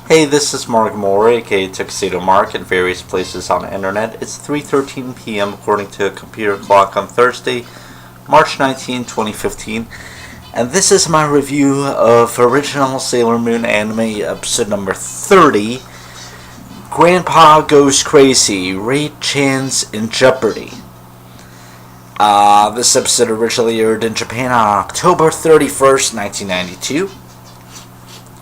Hey, this is Mark Moore, aka Tuxedo Mark, in various places on the internet. It's 3:13 p.m. according to a computer clock on Thursday, March 19, 2015, and this is my review of original Sailor Moon anime episode number 30, Grandpa Goes Crazy, Rei-chan's in Jeopardy. This episode originally aired in Japan on October 31st, 1992.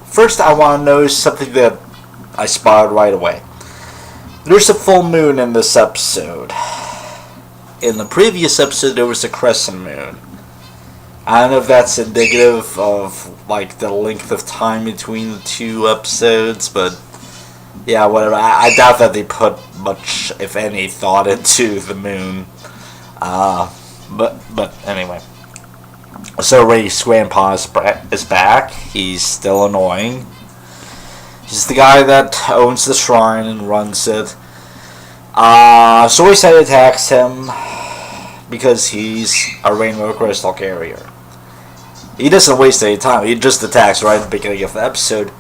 First, I want to notice something that I spotted right away. There's a full moon in this episode. In the previous episode, there was a crescent moon. I don't know if that's indicative of like the length of time between the two episodes, but yeah, whatever. I doubt that they put much, if any, thought into the moon. But anyway. So Ray's grandpa is back. He's still annoying. He's the guy that owns the shrine and runs it. Suicide attacks him because he's a rainbow crystal carrier. He doesn't waste any time. He just attacks right at the beginning of the episode.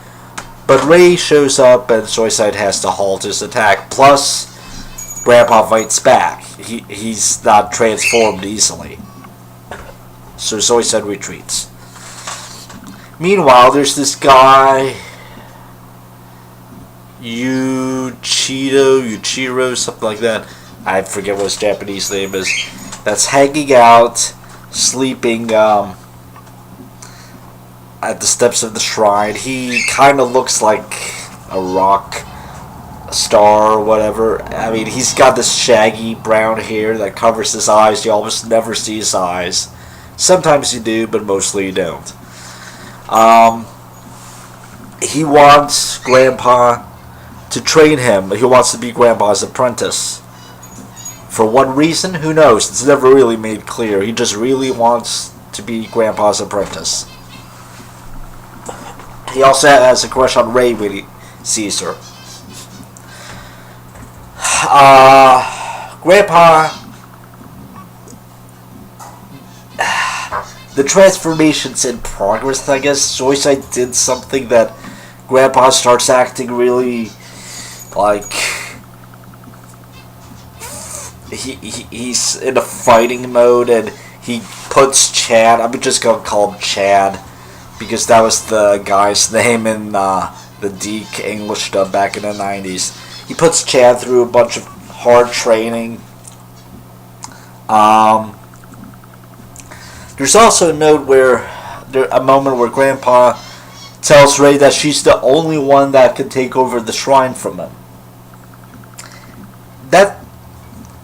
But Ray shows up and Suicide has to halt his attack. Plus, Grandpa fights back. He's not transformed easily. So Suicide retreats. Meanwhile, there's this guy, Yuichiro, something like that. I forget what his Japanese name is. That's hanging out, sleeping at the steps of the shrine. He kind of looks like a rock star or whatever. I mean, he's got this shaggy brown hair that covers his eyes. You almost never see his eyes. Sometimes you do, but mostly you don't. He wants Grandpa to train him. He wants to be Grandpa's apprentice. For what reason? Who knows? It's never really made clear. He just really wants to be Grandpa's apprentice. He also has a crush on Ray when he sees her. Grandpa... The transformation's in progress, I guess. Suicide did something that Grandpa starts acting really like he's in a fighting mode, and he puts Chad. I'm just gonna call him Chad because that was the guy's name in the Deke English dub back in the 90s. He puts Chad through a bunch of hard training. There's also a moment where Grandpa tells Ray that she's the only one that can take over the shrine from him. That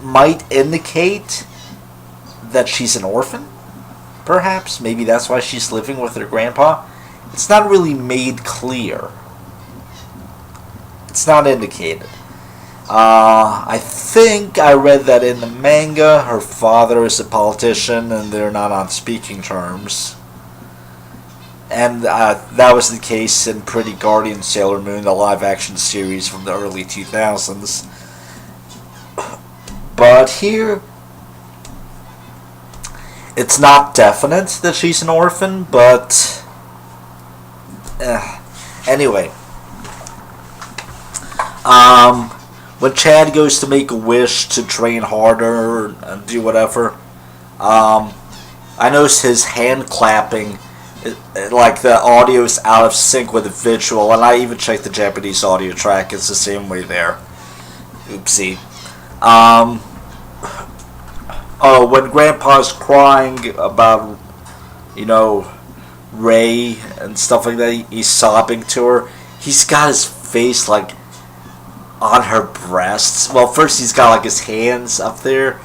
might indicate that she's an orphan, perhaps. Maybe that's why she's living with her grandpa. It's not really made clear. It's not indicated. I think I read that in the manga, her father is a politician and they're not on speaking terms. And that was the case in Pretty Guardian Sailor Moon, the live-action series from the early 2000s. But here, it's not definite that she's an orphan, but... Anyway. When Chad goes to make a wish to train harder and do whatever, I notice his hand clapping, like the audio is out of sync with the visual, and I even checked the Japanese audio track, it's the same way there. Oopsie. When Grandpa's crying about, Ray and stuff like that, he's sobbing to her, he's got his face like on her breasts. Well, first he's got like his hands up there.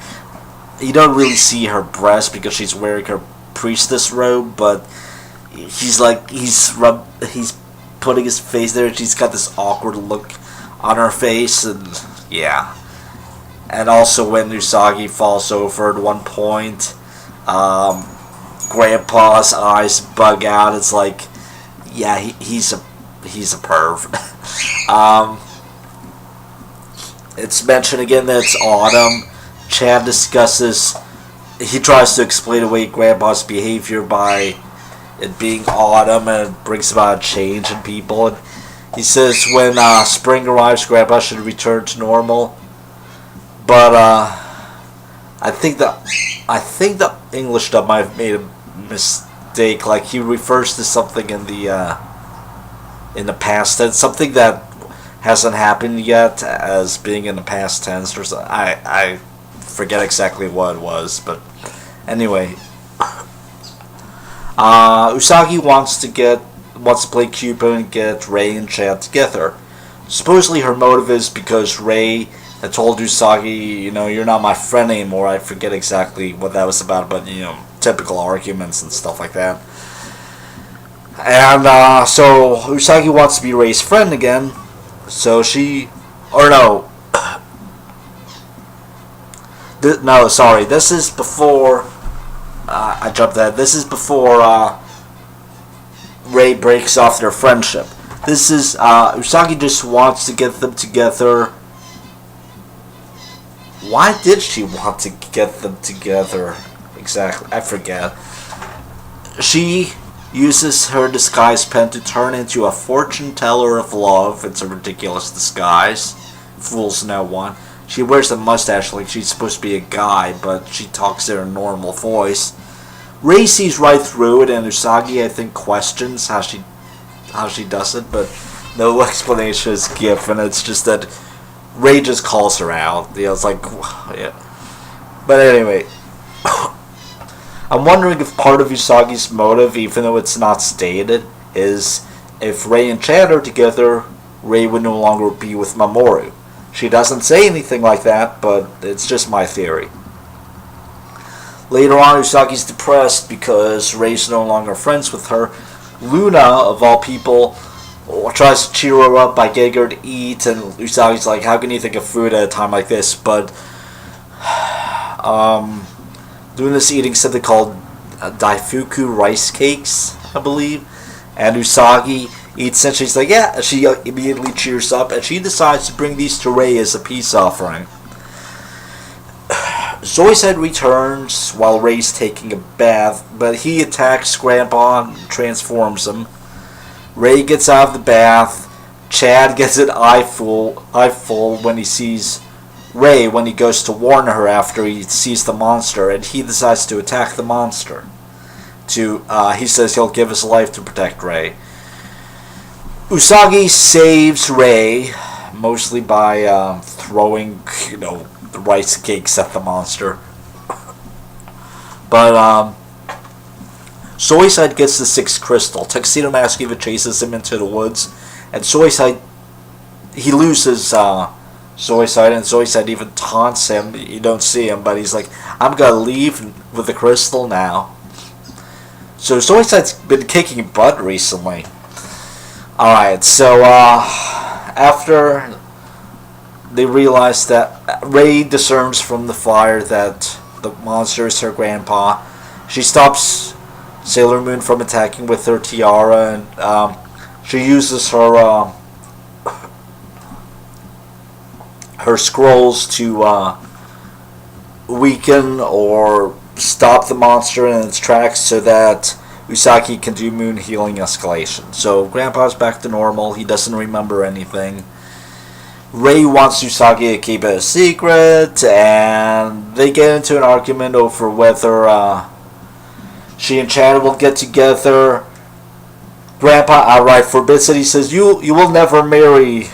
You don't really see her breast because she's wearing her priestess robe, but he's putting his face there, and she's got this awkward look on her face, and yeah. And also when Usagi falls over at one point, Grandpa's eyes bug out. It's like, yeah, he's a perv. It's mentioned again that it's autumn. Chad he tries to explain away Grandpa's behavior by it being autumn, and it brings about a change in people. And He says when spring arrives, Grandpa should return to normal. But I think the English dub might have made a mistake. Like he refers to something in the past tense, something that hasn't happened yet, as being in the past tense or something. I forget exactly what it was, but anyway, Usagi wants to play Cupid and get Rei and Chad together. Supposedly her motive is because Rei had told Usagi, you're not my friend anymore. I forget exactly what that was about, but typical arguments and stuff like that. And so Usagi wants to be Rei's friend again. So she, or no, no, sorry. This is before. I jumped ahead. This is before Rei breaks off their friendship. This is Usagi just wants to get them together. Why did she want to get them together? Exactly, I forget. She uses her disguise pen to turn into a fortune teller of love. It's a ridiculous disguise. Fools no one. She wears a mustache like she's supposed to be a guy, but she talks in her normal voice. Rei sees right through it, and Usagi, I think, questions how she does it, but no explanation is given. It's just that Rei just calls her out. It's like, yeah. But anyway, I'm wondering if part of Usagi's motive, even though it's not stated, is if Rei and Chad are together, Rei would no longer be with Mamoru. She doesn't say anything like that, but it's just my theory. Later on, Usagi's depressed because Rei's no longer friends with her. Luna, of all people, tries to cheer her up by getting her to eat, and Usagi's like, how can you think of food at a time like this? But doing this, eating something called Daifuku rice cakes, I believe. And Usagi eats and she's like, yeah. She immediately cheers up, and she decides to bring these to Rei as a peace offering. Zoiside returns while Rei's taking a bath, but he attacks Grandpa and transforms him. Rei gets out of the bath. Chad gets an eyeful when he sees Rei when he goes to warn her after he sees the monster, and he decides to attack the monster. He says he'll give his life to protect Rei. Usagi saves Rei, mostly by throwing, the rice cakes at the monster. But Zoiside gets the 6th crystal. Tuxedo Mask even chases him into the woods, and Zoiside, he loses Zoiside, and Zoiside even taunts him. You don't see him, but he's like, I'm gonna leave with the crystal now. So Zoiside's been kicking butt recently. Alright, so after they realize that Rei discerns from the fire that the monster is her grandpa, she stops Sailor Moon from attacking with her tiara, and she uses her her scrolls to weaken or stop the monster in its tracks so that Usagi can do moon healing escalation. So Grandpa's back to normal. He doesn't remember anything. Rei wants Usagi to keep it a secret, and they get into an argument over whether she and Chad will get together. Grandpa outright forbids it. He says, you will never marry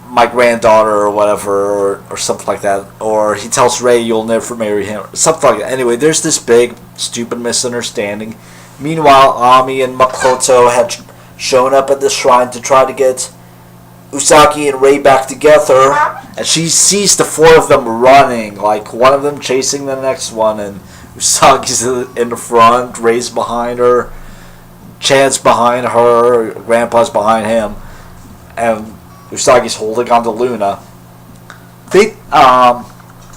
my granddaughter or whatever, or something like that. Or he tells Rei you'll never marry him, something like that. Anyway, there's this big stupid misunderstanding. Meanwhile, Ami and Makoto had shown up at the shrine to try to get Usagi and Rei back together, and she sees the 4 of them running, like one of them chasing the next one, and Usagi's in the front, Rei's behind her, Chad's behind her, Grandpa's behind him, and Usagi's holding on to Luna.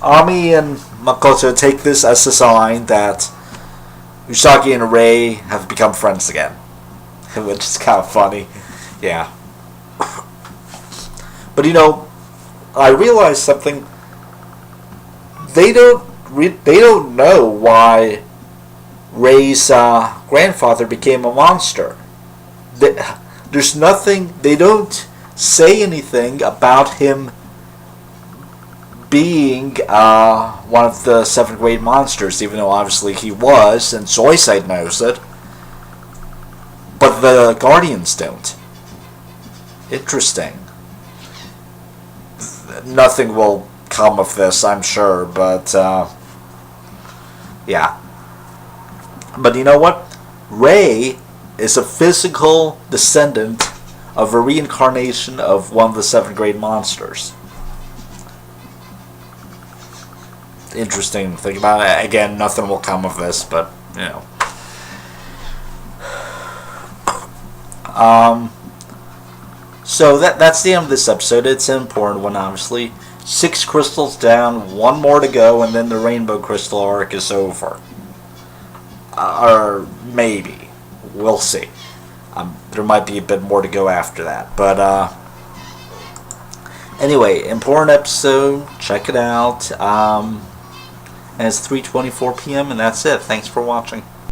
Ami and Makoto take this as a sign that Usagi and Rei have become friends again, which is kind of funny. Yeah. But I realized something. They don't know why Rei's grandfather became a monster. There's nothing, they don't say anything about him being one of the 7th grade monsters, even though obviously he was, and Zoisite knows it. But the Guardians don't. Interesting. Nothing will come of this, I'm sure, but yeah. But you know what? Rei is a physical descendant of a reincarnation of one of the 7th grade monsters. Interesting to think about it. Again, nothing will come of this, but, you know. So that's the end of this episode. It's an important one, obviously. 6 crystals down, 1 more to go, and then the Rainbow Crystal arc is over. Or maybe. We'll see. There might be a bit more to go after that. But, anyway, important episode. Check it out. And it's 3:24 p.m. and that's it. Thanks for watching.